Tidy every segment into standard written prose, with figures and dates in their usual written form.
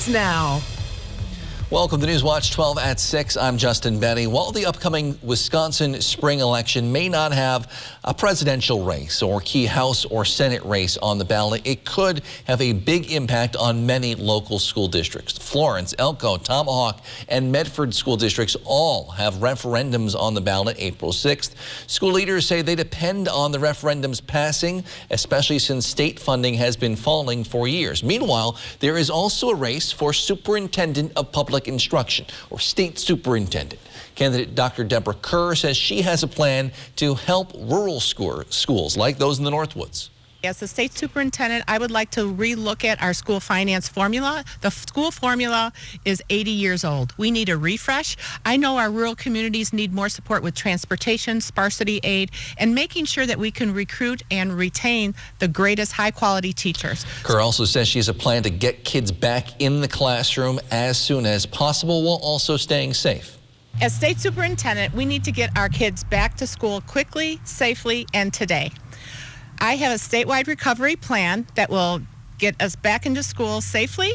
Now. Welcome to News Watch 12 at 6. I'm Justin Benny. While the upcoming Wisconsin spring election may not have a presidential race or key House or Senate race on the ballot, it could have a big impact on many local school districts. Florence, Elko, Tomahawk, and Medford school districts all have referendums on the ballot April 6th. School leaders say they depend on the referendums passing, especially since state funding has been falling for years. Meanwhile, there is also a race for Superintendent of Public Instruction, or State Superintendent. Candidate Dr. Deborah Kerr says she has a plan to help rural schools like those in the Northwoods. As the state superintendent, I would like to relook at our school finance formula. The school formula is 80 years old. We need a refresh. I know our rural communities need more support with transportation, sparsity aid, and making sure that we can recruit and retain the greatest high-quality teachers. Kerr also says she has a plan to get kids back in the classroom as soon as possible while also staying safe. As state superintendent, we need to get our kids back to school quickly, safely, and today. I have a statewide recovery plan that will get us back into school safely,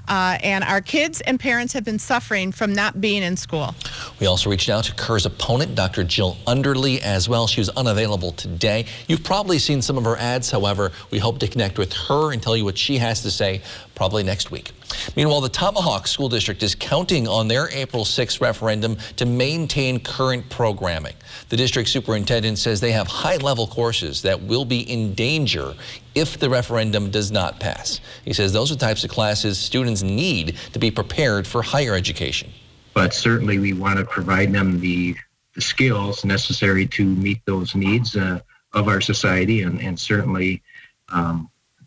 and our kids and parents have been suffering from not being in school. We also reached out to Kerr's opponent, Dr. Jill Underly, as well. She was unavailable today. You've probably seen some of her ads. However, we hope to connect with her and tell you what she has to say probably next week. Meanwhile, the Tomahawk School District is counting on their April 6th referendum to maintain current programming. The district superintendent says they have high-level courses that will be in danger if the referendum does not pass. He says those are the types of classes students need to be prepared for higher education. But certainly we want to provide them the skills necessary to meet those needs of our society, and certainly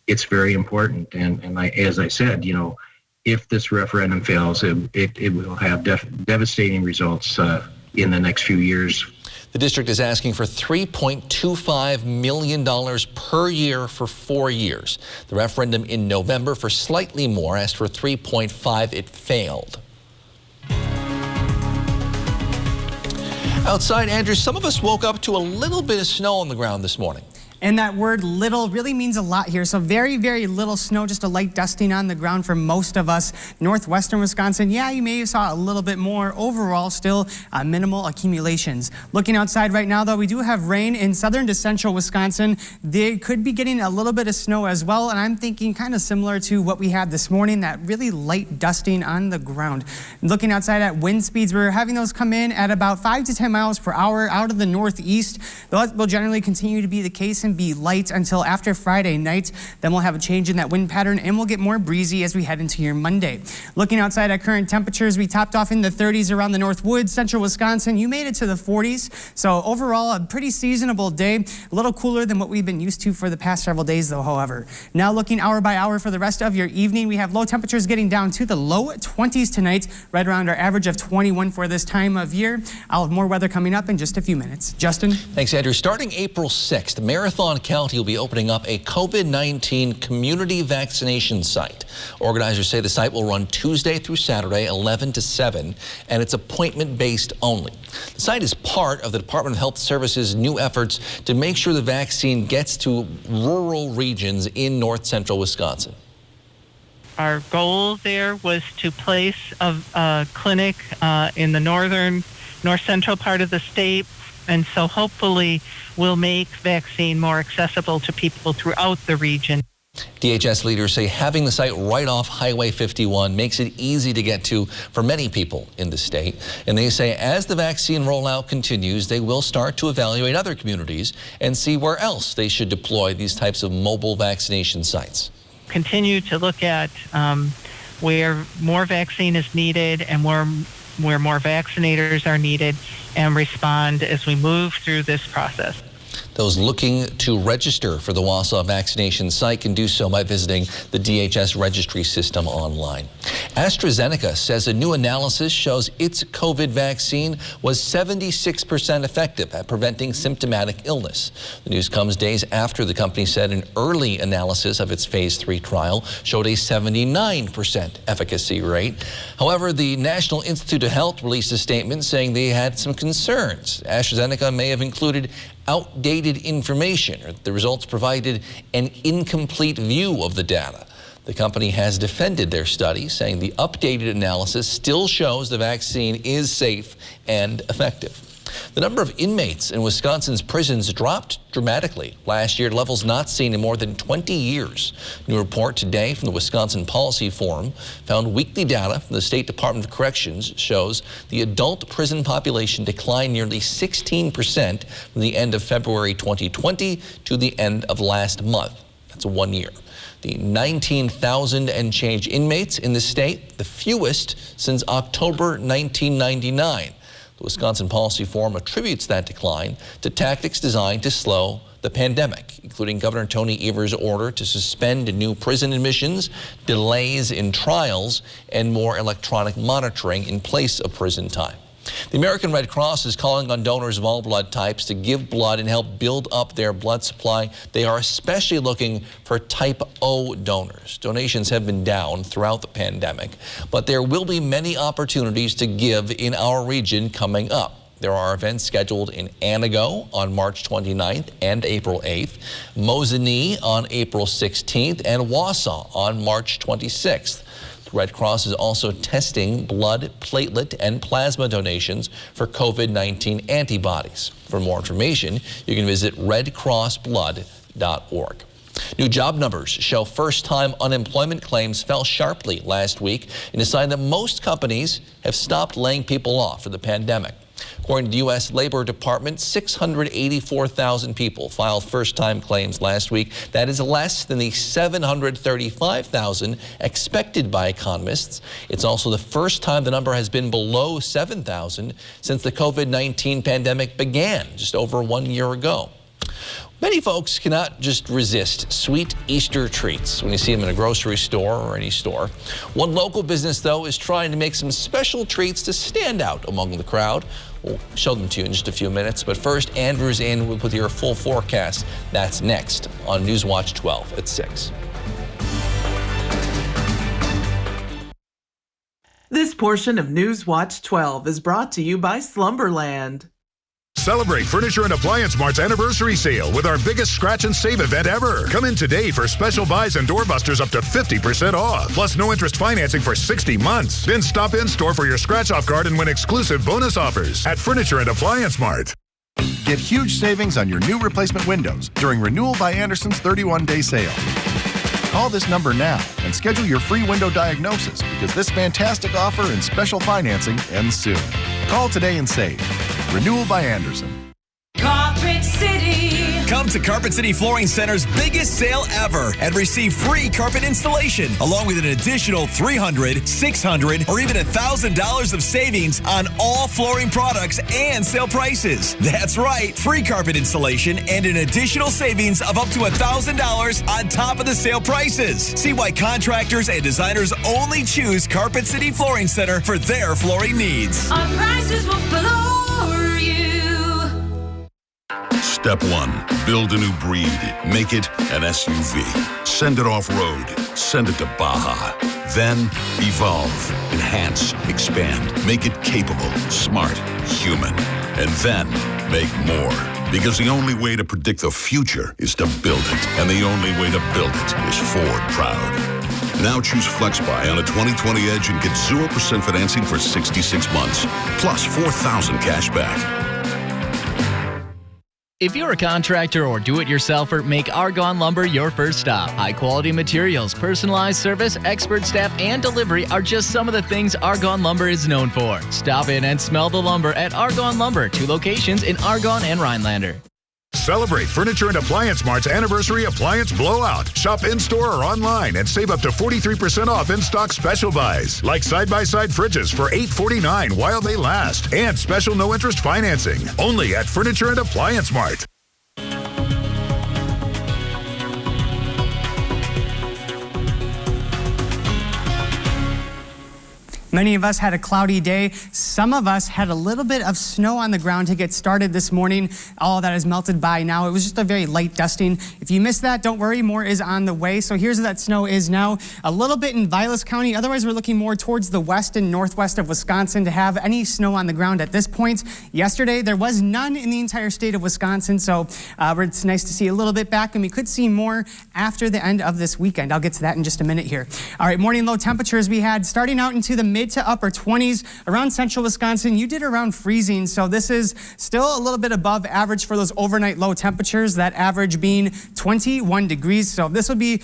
it's very important. And as I said, you know, if this referendum fails, it will have devastating results in the next few years. The district is asking for $3.25 million per year for 4 years. The referendum in November for slightly more asked for $3.5. It failed. Outside, Andrew, some of us woke up to a little bit of snow on the ground this morning. And that word little really means a lot here. So very, very little snow, just a light dusting on the ground for most of us. Northwestern Wisconsin, yeah, you may have saw a little bit more. Overall, still minimal accumulations. Looking outside right now, though, we do have rain in southern to central Wisconsin. They could be getting a little bit of snow as well. And I'm thinking kind of similar to what we had this morning, that really light dusting on the ground. Looking outside at wind speeds, we're having those come in at about 5 to 10 miles per hour out of the northeast. That will generally continue to be the case and be light until after Friday night. Then we'll have a change in that wind pattern and we'll get more breezy as we head into your Monday. Looking outside at current temperatures, we topped off in the 30s around the Northwoods, central Wisconsin. You made it to the 40s. So overall, a pretty seasonable day. A little cooler than what we've been used to for the past several days, though, however. Now looking hour by hour for the rest of your evening, we have low temperatures getting down to the low 20s tonight, right around our average of 21 for this time of year. I'll have more weather coming up in just a few minutes. Justin? Thanks, Andrew. Starting April 6th, Marathon County will be opening up a COVID-19 community vaccination site. Organizers say the site will run Tuesday through Saturday, 11 to 7, and it's appointment-based only. The site is part of the Department of Health Services' new efforts to make sure the vaccine gets to rural regions in north central Wisconsin. Our goal there was to place a clinic in the north central part of the state, and so hopefully we'll make vaccine more accessible to people throughout the region. DHS leaders say having the site right off Highway 51 makes it easy to get to for many people in the state. And they say as the vaccine rollout continues, they will start to evaluate other communities and see where else they should deploy these types of mobile vaccination sites. Continue to look at where more vaccine is needed and where more vaccinators are needed, and respond as we move through this process. Those looking to register for the Wausau vaccination site can do so by visiting the DHS registry system online. AstraZeneca says a new analysis shows its COVID vaccine was 76% effective at preventing symptomatic illness. The news comes days after the company said an early analysis of its phase 3 trial showed a 79% efficacy rate. However, the National Institute of Health released a statement saying they had some concerns. AstraZeneca may have included outdated information, or the results provided an incomplete view of the data. The company has defended their study, saying the updated analysis still shows the vaccine is safe and effective. The number of inmates in Wisconsin's prisons dropped dramatically last year to levels not seen in more than 20 years. New report today from the Wisconsin Policy Forum found weekly data from the State Department of Corrections shows the adult prison population declined nearly 16% from the end of February 2020 to the end of last month. That's 1 year. The 19,000 and change inmates in the state, the fewest since October 1999. The Wisconsin Policy Forum attributes that decline to tactics designed to slow the pandemic, including Governor Tony Evers' order to suspend new prison admissions, delays in trials, and more electronic monitoring in place of prison time. The American Red Cross is calling on donors of all blood types to give blood and help build up their blood supply. They are especially looking for type O donors. Donations have been down throughout the pandemic, but there will be many opportunities to give in our region coming up. There are events scheduled in Anago on March 29th and April 8th, Mosinee on April 16th, and Wausau on March 26th. The Red Cross is also testing blood, platelet, and plasma donations for COVID-19 antibodies. For more information, you can visit redcrossblood.org. New job numbers show first-time unemployment claims fell sharply last week in a sign that most companies have stopped laying people off for the pandemic. According to the U.S. Labor Department, 684,000 people filed first-time claims last week. That is less than the 735,000 expected by economists. It's also the first time the number has been below 7,000 since the COVID-19 pandemic began just over 1 year ago. Many folks cannot just resist sweet Easter treats when you see them in a grocery store or any store. One local business, though, is trying to make some special treats to stand out among the crowd. We'll show them to you in just a few minutes. But first, Andrew's in with your full forecast. That's next on Newswatch 12 at 6. This portion of Newswatch 12 is brought to you by Slumberland. Celebrate Furniture and Appliance Mart's anniversary sale with our biggest scratch and save event ever. Come in today for special buys and doorbusters up to 50% off. Plus no interest financing for 60 months. Then stop in store for your scratch off card and win exclusive bonus offers at Furniture and Appliance Mart. Get huge savings on your new replacement windows during Renewal by Andersen's 31-day sale. Call this number now and schedule your free window diagnosis because this fantastic offer and special financing ends soon. Call today and save. Renewal by Andersen. Carpet City. Come to Carpet City Flooring Center's biggest sale ever and receive free carpet installation along with an additional $300, $600, or even $1,000 of savings on all flooring products and sale prices. That's right, free carpet installation and an additional savings of up to $1,000 on top of the sale prices. See why contractors and designers only choose Carpet City Flooring Center for their flooring needs. Our prices will floor you. Step 1, build a new breed. Make it an SUV. Send it off-road. Send it to Baja. Then evolve, enhance, expand. Make it capable, smart, human. And then make more. Because the only way to predict the future is to build it. And the only way to build it is Ford Proud. Now choose FlexBuy on a 2020 Edge and get 0% financing for 66 months. Plus $4,000 cash back. If you're a contractor or do-it-yourselfer, make Argonne Lumber your first stop. High-quality materials, personalized service, expert staff, and delivery are just some of the things Argonne Lumber is known for. Stop in and smell the lumber at Argonne Lumber, 2 locations in Argonne and Rhinelander. Celebrate Furniture and Appliance Mart's anniversary appliance blowout. Shop in-store or online and save up to 43% off in-stock special buys. Like side-by-side fridges for $849 while they last. And special no-interest financing. Only at Furniture and Appliance Mart. Many of us had a cloudy day. Some of us had a little bit of snow on the ground to get started this morning. All that is melted by now. It was just a very light dusting. If you missed that, don't worry, more is on the way. So here's where that snow is now. A little bit in Vilas County. Otherwise, we're looking more towards the west and northwest of Wisconsin to have any snow on the ground at this point. Yesterday, there was none in the entire state of Wisconsin. So it's nice to see a little bit back, and we could see more after the end of this weekend. I'll get to that in just a minute here. All right, morning low temperatures we had starting out into the mid to upper 20s around central Wisconsin. You did around freezing, so this is still a little bit above average for those overnight low temperatures, that average being 21 degrees. So this will be,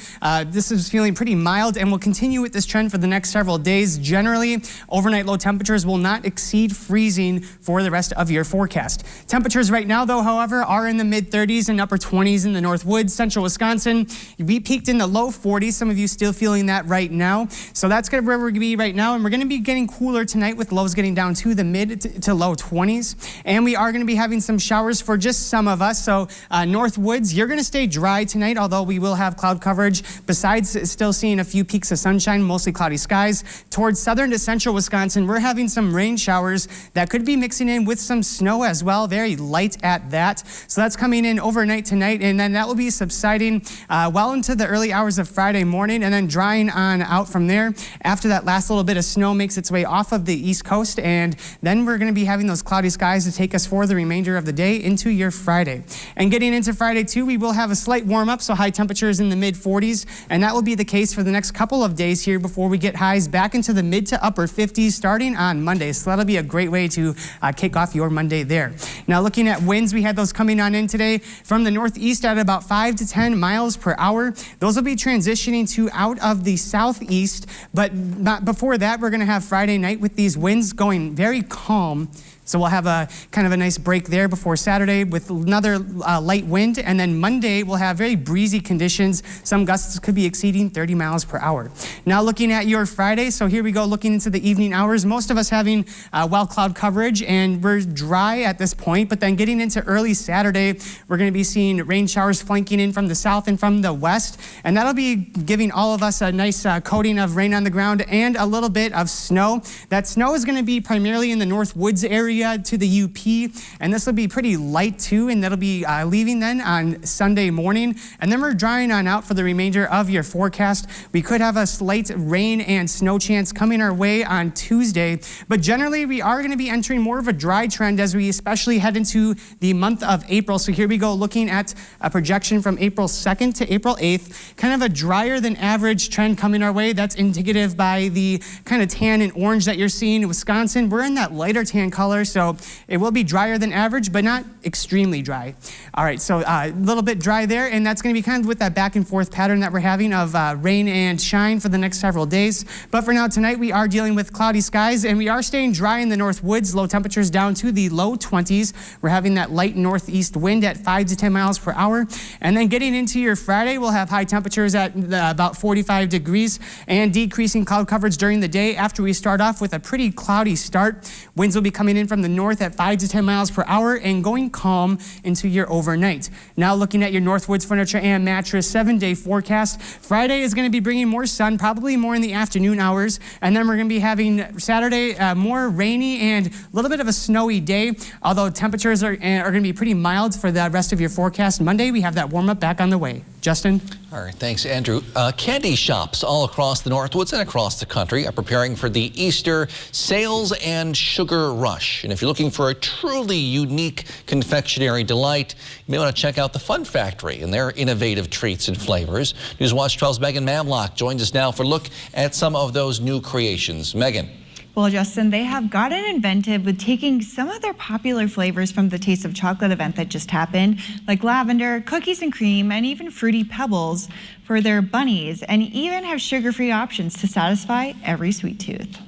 this is feeling pretty mild, and we'll continue with this trend for the next several days. Generally, overnight low temperatures will not exceed freezing for the rest of your forecast. Temperatures right now, though, however, are in the mid 30s and upper 20s in the North Woods, central Wisconsin. We peaked in the low 40s. Some of you still feeling that right now. So that's where we're going to be right now, and we're going to be getting cooler tonight with lows getting down to the mid to low 20s. And we are going to be having some showers for just some of us. So North Woods, you're going to stay dry tonight, although we will have cloud coverage. Besides still seeing a few peaks of sunshine, mostly cloudy skies. Towards southern to central Wisconsin, we're having some rain showers that could be mixing in with some snow as well, very light at that. So that's coming in overnight tonight, and then that will be subsiding well into the early hours of Friday morning, and then drying on out from there after that last little bit of snow makes its way off of the East Coast. And then we're going to be having those cloudy skies to take us for the remainder of the day into your Friday. And getting into Friday too, we will have a slight warm up, so high temperatures in the mid 40s, and that will be the case for the next couple of days here before we get highs back into the mid to upper 50s starting on Monday. So that'll be a great way to kick off your Monday there. Now looking at winds, we had those coming on in today from the northeast at about 5 to 10 miles per hour. Those will be transitioning to out of the southeast, but not before that, we're going to have Friday night with these winds going very calm. So we'll have a kind of a nice break there before Saturday with another light wind. And then Monday, we'll have very breezy conditions. Some gusts could be exceeding 30 miles per hour. Now looking at your Friday, so here we go looking into the evening hours. Most of us having well cloud coverage, and we're dry at this point. But then getting into early Saturday, we're going to be seeing rain showers flanking in from the south and from the west. And that'll be giving all of us a nice coating of rain on the ground and a little bit of snow. That snow is going to be primarily in the North Woods area to the UP, and this will be pretty light too, and that'll be leaving then on Sunday morning, and then we're drying on out for the remainder of your forecast. We could have a slight rain and snow chance coming our way on Tuesday, but generally we are going to be entering more of a dry trend as we especially head into the month of April. So here we go looking at a projection from April 2nd to April 8th, kind of a drier than average trend coming our way. That's indicative by the kind of tan and orange that you're seeing in Wisconsin. We're in that lighter tan color, so it will be drier than average, but not extremely dry. All right, so a little bit dry there, and that's going to be kind of with that back and forth pattern that we're having of rain and shine for the next several days. But for now, tonight, we are dealing with cloudy skies, and we are staying dry in the North Woods. Low temperatures down to the low 20s. We're having that light northeast wind at 5 to 10 miles per hour. And then getting into your Friday, we'll have high temperatures at about 45 degrees and decreasing cloud coverage during the day after we start off with a pretty cloudy start. Winds will be coming in from the north at 5 to 10 miles per hour and going calm into your overnight. Now looking at your Northwoods Furniture and Mattress 7-day forecast, Friday is going to be bringing more sun, probably more in the afternoon hours, and then we're going to be having Saturday more rainy and a little bit of a snowy day, although temperatures are going to be pretty mild for the rest of your forecast. Monday, we have that warm up back on the way. Justin? All right, thanks, Andrew. Candy shops all across the Northwoods and across the country are preparing for the Easter sales and sugar rush. And if you're looking for a truly unique confectionery delight, you may want to check out the Fun Factory and their innovative treats and flavors. Newswatch 12's Megan Mamlock joins us now for a look at some of those new creations. Megan. Well, Justin, they have gotten inventive with taking some of their popular flavors from the Taste of Chocolate event that just happened, like lavender, cookies and cream, and even Fruity Pebbles for their bunnies, and even have sugar-free options to satisfy every sweet tooth.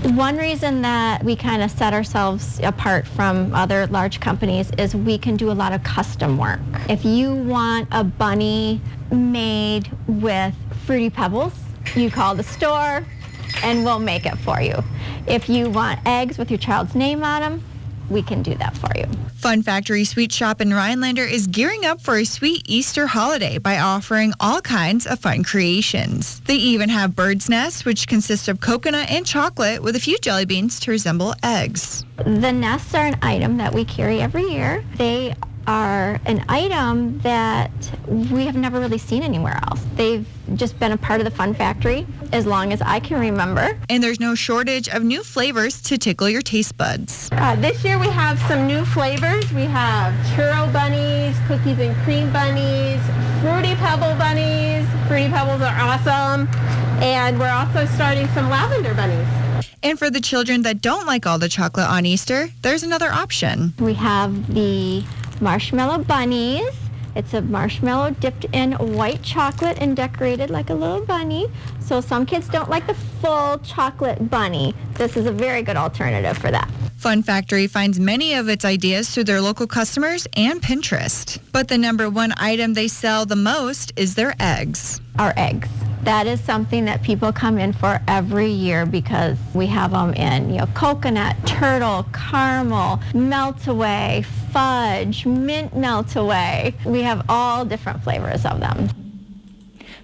One reason that we kind of set ourselves apart from other large companies is we can do a lot of custom work. If you want a bunny made with Fruity Pebbles, you call the store and we'll make it for you. If you want eggs with your child's name on them, we can do that for you. Fun Factory Sweet Shop in Rhinelander is gearing up for a sweet Easter holiday by offering all kinds of fun creations. They even have bird's nests, which consist of coconut and chocolate with a few jelly beans to resemble eggs. The nests are an item that we carry every year. They are an item that we have never really seen anywhere else. They've just been a part of the Fun Factory as long as I can remember. And there's no shortage of new flavors to tickle your taste buds. This year we have some new flavors. We have churro bunnies, cookies and cream bunnies, fruity pebble bunnies. Fruity pebbles are awesome. And we're also starting some lavender bunnies. And for the children that don't like all the chocolate on Easter, there's another option. We have the marshmallow bunnies. It's a marshmallow dipped in white chocolate and decorated like a little bunny. So some kids don't like the full chocolate bunny. This is a very good alternative for that. Fun Factory finds many of its ideas through their local customers and Pinterest. But the number one item they sell the most is their eggs. Our eggs. That is something that people come in for every year because we have them in, coconut, turtle, caramel, melt-away, fudge, mint melt-away. We have all different flavors of them.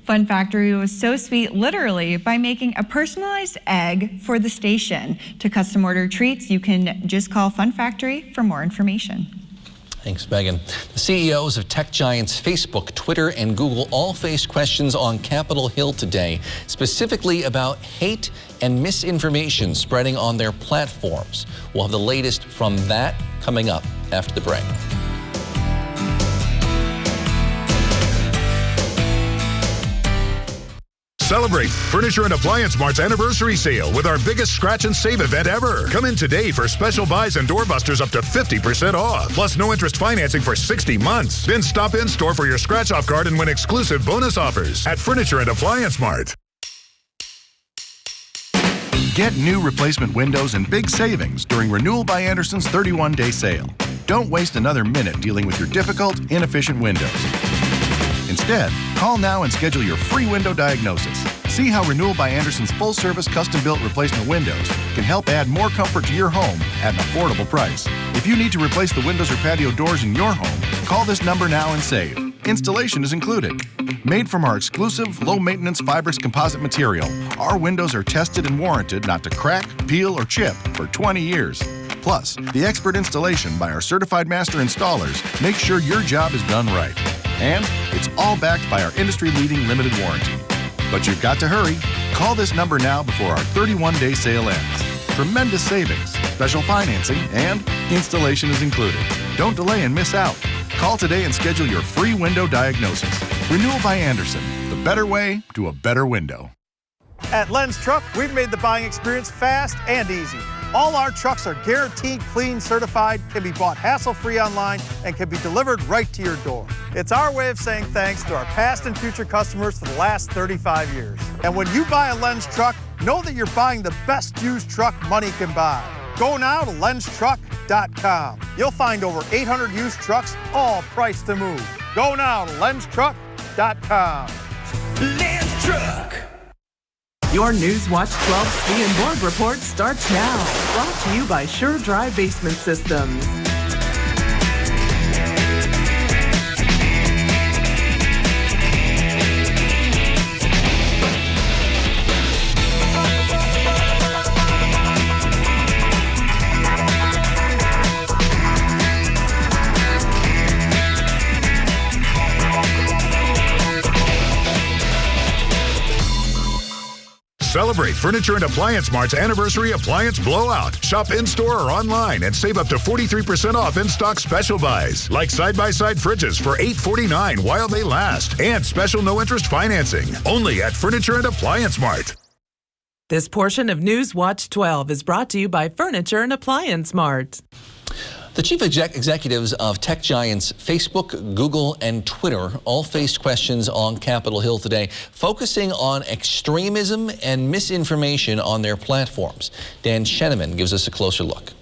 Fun Factory was so sweet, literally, by making a personalized egg for the station. To custom order treats, you can just call Fun Factory for more information. Thanks, Megan. The CEOs of tech giants Facebook, Twitter, and Google all faced questions on Capitol Hill today, specifically about hate and misinformation spreading on their platforms. We'll have the latest from that coming up after the break. Celebrate Furniture and Appliance Mart's anniversary sale with our biggest scratch and save event ever. Come in today for special buys and doorbusters up to 50% off. Plus no interest financing for 60 months. Then stop in store for your scratch off card and win exclusive bonus offers at Furniture and Appliance Mart. Get new replacement windows and big savings during Renewal by Anderson's 31-day sale. Don't waste another minute dealing with your difficult, inefficient windows. Instead, call now and schedule your free window diagnosis. See how Renewal by Anderson's full-service custom-built replacement windows can help add more comfort to your home at an affordable price. If you need to replace the windows or patio doors in your home, call this number now and save. Installation is included. Made from our exclusive, low-maintenance fibrous composite material, our windows are tested and warranted not to crack, peel, or chip for 20 years. Plus, the expert installation by our certified master installers makes sure your job is done right. And it's all backed by our industry-leading limited warranty. But you've got to hurry. Call this number now before our 31-day sale ends. Tremendous savings, special financing, and installation is included. Don't delay and miss out. Call today and schedule your free window diagnosis. Renewal by Anderson, the better way to a better window. At Len's Truck, we've made the buying experience fast and easy. All our trucks are guaranteed clean, certified, can be bought hassle-free online, and can be delivered right to your door. It's our way of saying thanks to our past and future customers for the last 35 years. And when you buy a Len's Truck, know that you're buying the best used truck money can buy. Go now to lenstruck.com. You'll find over 800 used trucks, all priced to move. Go now to lenstruck.com. Len's Truck. Your Newswatch 12 ski and board report starts now. Brought to you by Sure Dry Basement Systems. Celebrate Furniture and Appliance Mart's anniversary appliance blowout. Shop in-store or online and save up to 43% off in-stock special buys. Like side-by-side fridges for $849 while they last. And special no-interest financing. Only at Furniture and Appliance Mart. This portion of Newswatch 12 is brought to you by Furniture and Appliance Mart. The chief executives of tech giants Facebook, Google, and Twitter all faced questions on Capitol Hill today, focusing on extremism and misinformation on their platforms. Dan Sheneman gives us a closer look.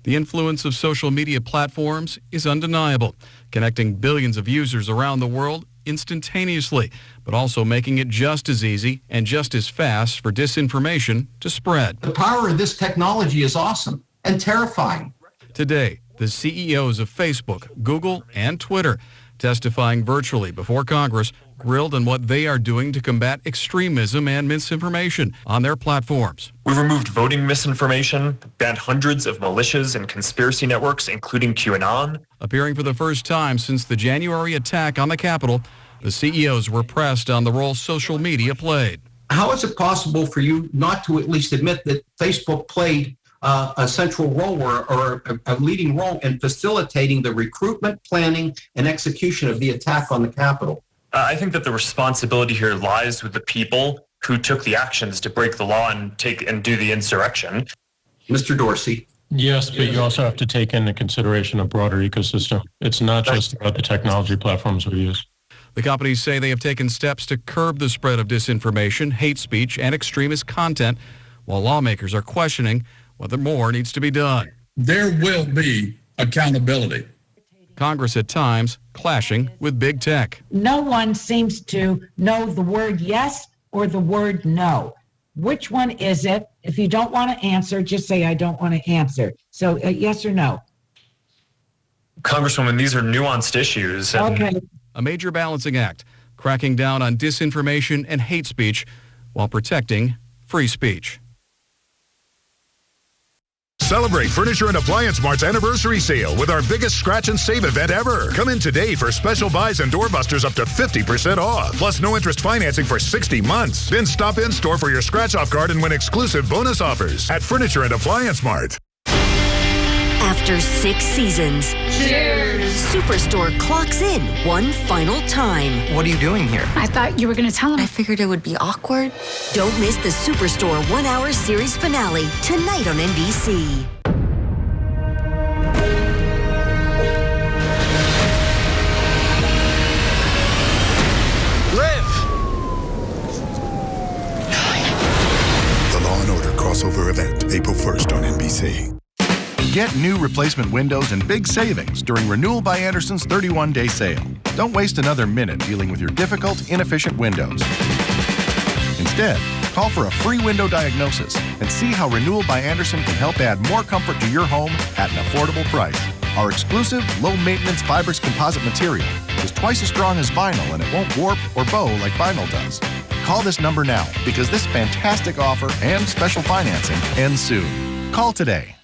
The influence of social media platforms is undeniable, connecting billions of users around the world instantaneously, but also making it just as easy and just as fast for disinformation to spread. The power of this technology is awesome and terrifying. Today, the CEOs of Facebook, Google, and Twitter, testifying virtually before Congress, grilled on what they are doing to combat extremism and misinformation on their platforms. We've removed voting misinformation, banned hundreds of militias and conspiracy networks, including QAnon. Appearing for the first time since the January attack on the Capitol, the CEOs were pressed on the role social media played. How is it possible for you not to at least admit that Facebook played a central role or a leading role in facilitating the recruitment, planning, and execution of the attack on the Capitol? I think that the responsibility here lies with the people who took the actions to break the law and do the insurrection. Mr. Dorsey. Yes, but you also have to take into consideration a broader ecosystem. It's not just about the technology platforms we use. The companies say they have taken steps to curb the spread of disinformation, hate speech, and extremist content, while lawmakers are questioning whether more needs to be done. There will be accountability. Congress at times clashing with big tech. No one seems to know the word yes or the word no. Which one is it? If you don't want to answer, just say, I don't want to answer. So yes or no? Congresswoman, these are nuanced issues. Okay. A major balancing act, cracking down on disinformation and hate speech while protecting free speech. Celebrate Furniture and Appliance Mart's anniversary sale with our biggest scratch and save event ever. Come in today for special buys and doorbusters up to 50% off. Plus no interest financing for 60 months. Then stop in store for your scratch off card and win exclusive bonus offers at Furniture and Appliance Mart. After 6 seasons, Cheers! Superstore clocks in one final time. What are you doing here? I thought you were going to tell him. I figured it would be awkward. Don't miss the Superstore 1-hour series finale tonight on NBC. The Law & Order crossover event, April 1st on NBC. Get new replacement windows and big savings during Renewal by Andersen's 31-day sale. Don't waste another minute dealing with your difficult, inefficient windows. Instead, call for a free window diagnosis and see how Renewal by Andersen can help add more comfort to your home at an affordable price. Our exclusive, low-maintenance fibrous composite material is twice as strong as vinyl and it won't warp or bow like vinyl does. Call this number now because this fantastic offer and special financing ends soon. Call today.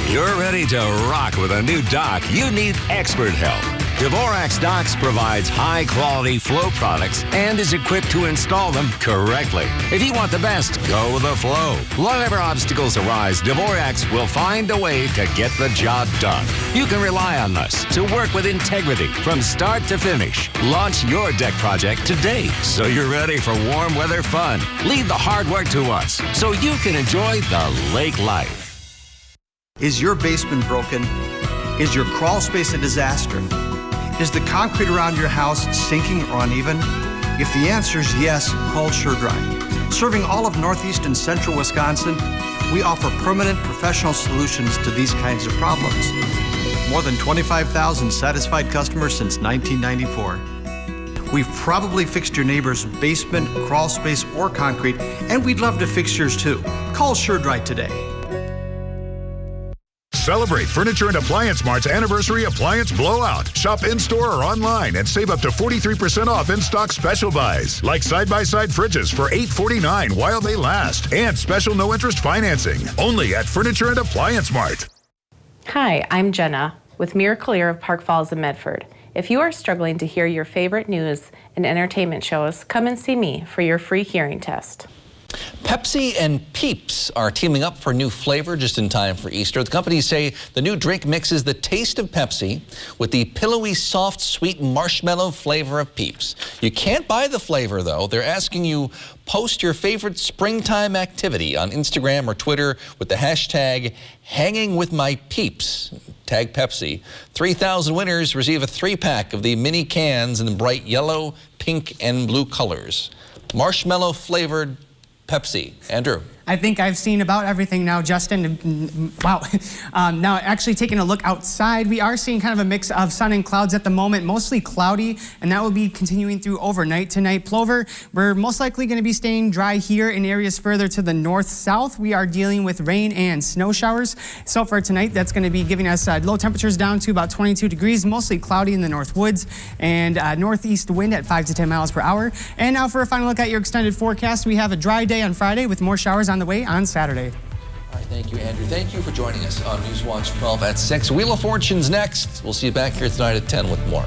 You're ready to rock with a new dock. You need expert help. Dvorak's Docks provides high-quality flow products and is equipped to install them correctly. If you want the best, go with the flow. Whatever obstacles arise, Dvorak's will find a way to get the job done. You can rely on us to work with integrity from start to finish. Launch your deck project today so you're ready for warm weather fun. Leave the hard work to us so you can enjoy the lake life. Is your basement broken? Is your crawl space a disaster? Is the concrete around your house sinking or uneven? If the answer is yes, call SureDry. Serving all of northeast and central Wisconsin, we offer permanent professional solutions to these kinds of problems. More than 25,000 satisfied customers since 1994. We've probably fixed your neighbor's basement, crawl space, or concrete, and we'd love to fix yours too. Call SureDry today. Celebrate Furniture and Appliance Mart's anniversary appliance blowout. Shop in-store or online and save up to 43% off in-stock special buys. Like side-by-side fridges for $849 while they last. And special no-interest financing. Only at Furniture and Appliance Mart. Hi, I'm Jenna with Miracle Ear of Park Falls and Medford. If you are struggling to hear your favorite news and entertainment shows, come and see me for your free hearing test. Pepsi and Peeps are teaming up for a new flavor just in time for Easter. The companies say the new drink mixes the taste of Pepsi with the pillowy, soft, sweet marshmallow flavor of Peeps. You can't buy the flavor, though. They're asking you post your favorite springtime activity on Instagram or Twitter with the hashtag #HangingWithMyPeeps. Tag Pepsi. 3,000 winners receive a 3-pack of the mini cans in the bright yellow, pink, and blue colors. Marshmallow flavored Pepsi. Andrew. I think I've seen about everything now, Justin. Wow. Now, actually taking a look outside, we are seeing kind of a mix of sun and clouds at the moment, mostly cloudy, and that will be continuing through overnight tonight. Plover, we're most likely going to be staying dry here in areas further to the north-south. We are dealing with rain and snow showers. So for tonight, that's going to be giving us low temperatures down to about 22 degrees, mostly cloudy in the north woods, and northeast wind at 5 to 10 miles per hour. And now for a final look at your extended forecast, we have a dry day on Friday with more showers on the way on Saturday. All right, thank you, Andrew. Thank you for joining us on Newswatch 12 at 6. Wheel of Fortune's next. We'll see you back here tonight at 10 with more.